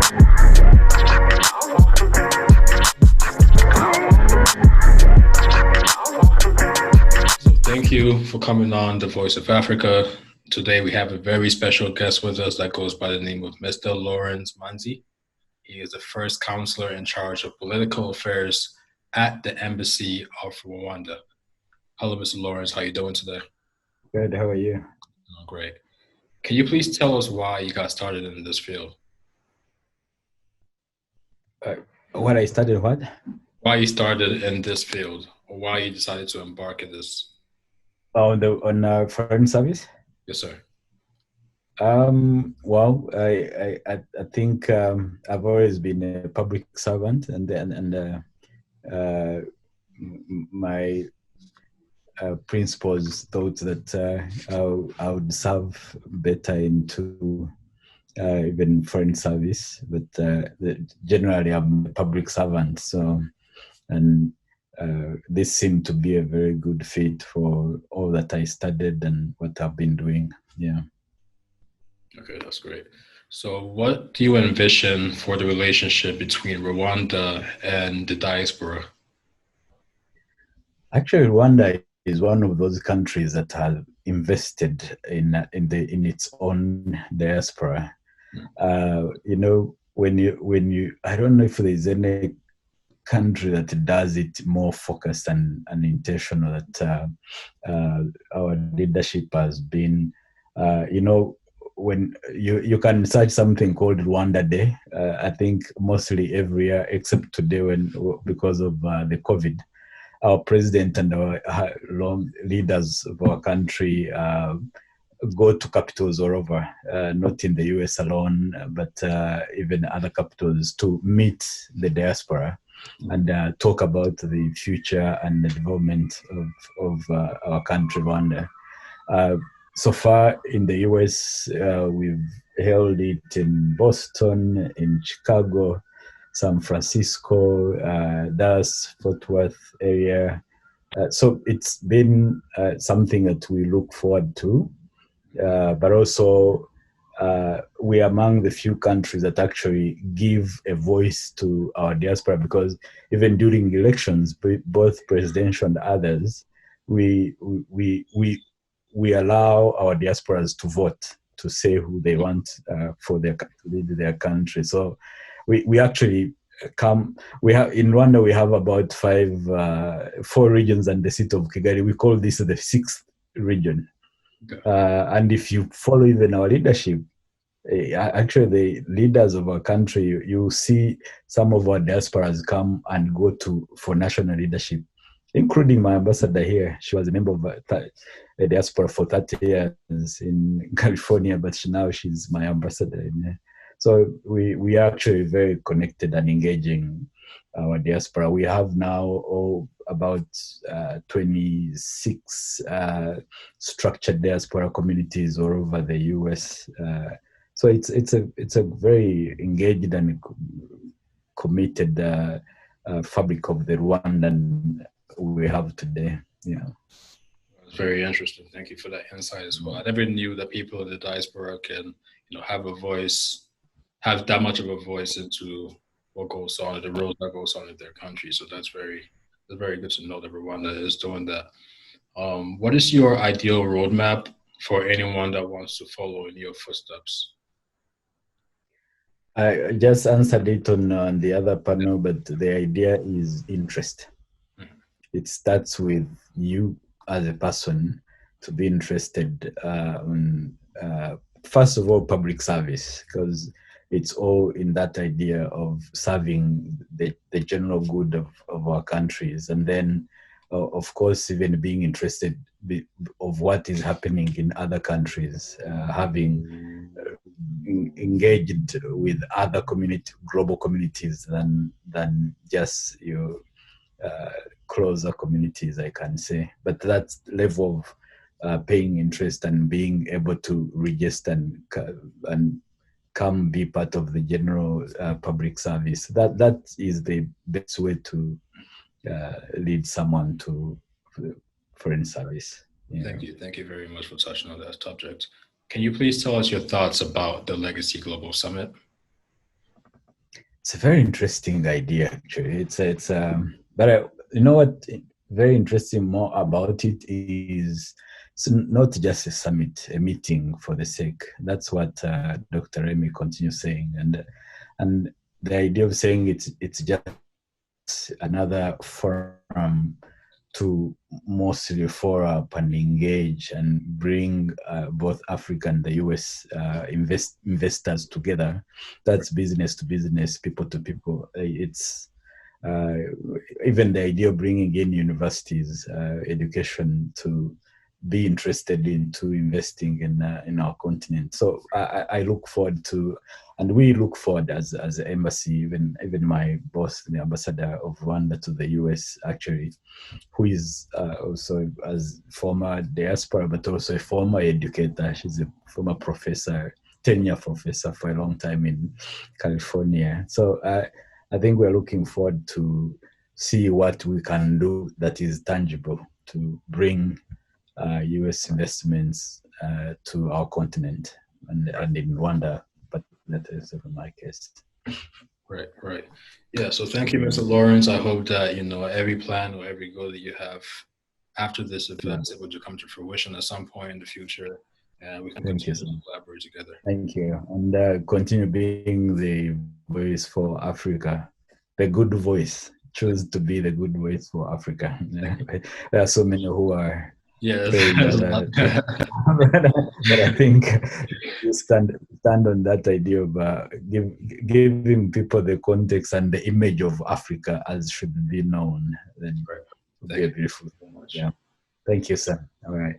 So thank you for coming on The Voice of Africa. Today we have a very special guest with us that goes by the name of Mr. Lawrence Manzi. He is the first counselor in charge of political affairs at the Embassy of Rwanda. Hello, Mr. Lawrence. How are you doing today? Good. How are you? Oh, great. Can you please tell us why you got started in this field? What I studied, what? Why you started in this field, or why you decided to embark in this? On foreign service. Yes, sir. Well, I think I've always been a public servant, and my principals thought that I would serve better into even foreign service, but generally I'm a public servant, so and this seemed to be a very good fit for all that I studied and what I've been doing. Yeah. Okay, that's great. So what do you envision for the relationship between Rwanda and the diaspora? Actually, Rwanda is one of those countries that have invested in its own diaspora. When you I don't know if there's any country that does it more focused and intentional, that our leadership has been, when you can search something called Rwanda Day, I think mostly every year except today, because of the COVID, our president and our long leaders of our country go to capitals all over, not in the US alone, but even other capitals, to meet the diaspora and talk about the future and the development of our country, Rwanda. So far in the US, we've held it in Boston, in Chicago, San Francisco, Dallas, Fort Worth area. So it's been something that we look forward to, but also we are among the few countries that actually give a voice to our diaspora, because even during elections, both presidential and others, we allow our diasporas to vote, to say who they want to lead their country. So we actually we have in Rwanda, we have about 4 regions and the city of Kigali. We call this the 6th region. Okay. And if you follow even our leadership, actually the leaders of our country, you see some of our diasporas come and go for national leadership, including my ambassador here. She was a member of a diaspora for 30 years in California, but now she's my ambassador. So we are actually very connected and engaging our diaspora. We have now about 26 structured diaspora communities all over the US. So it's a very engaged and committed fabric of the Rwandan we have today. Yeah. It's very interesting. Thank you for that insight as well. I never knew that people in the diaspora can, have a voice, have that much of a voice into what goes on, the roles that goes on in their country. So that's very good to know that Rwanda is doing that. What is your ideal roadmap for anyone that wants to follow in your footsteps? I just answered it on the other panel, but the idea is interest. Mm-hmm. It starts with you as a person to be interested in, first of all, public service, because it's all in that idea of serving the general good of our countries. And then, of course, even being interested of what is happening in other countries, having engaged with other global communities than just closer communities, I can say. But that level of paying interest and being able to register and come be part of the general public service, that is the best way to lead someone to foreign service. Thank you very much for touching on that subject. Can you please tell us your thoughts about the Legacy Global Summit? a very interesting idea, actually. But you know what? Very interesting more about it is it's not just a summit, a meeting for the sake. That's what Dr. Remy continues saying, and the idea of saying it's just another forum to mostly follow up and engage and bring both Africa and the US investors together. That's business to business, people to people. It's uh, even the idea of bringing in universities, education to be interested into investing in our continent. So I look forward to, and we look forward as the embassy, even my boss, the ambassador of Rwanda to the US, actually, who is also as former diaspora, but also a former educator. She's a former professor, tenure professor for a long time in California. So I think we're looking forward to see what we can do that is tangible to bring US investments to our continent and in Rwanda, but that is in my case. Right. Yeah, so thank you, Mr. Lawrence. I hope that, every plan or every goal that you have after this event is able to come to fruition at some point in the future, and we can continue to collaborate together. Thank you. And continue being the voice for Africa, the good voice. Choose to be the good voice for Africa. There are so many who are saying that, but I think you stand on that idea of giving people the context and the image of Africa as should be known. Then it would be a beautiful thing. Yeah. Thank you, sir. All right.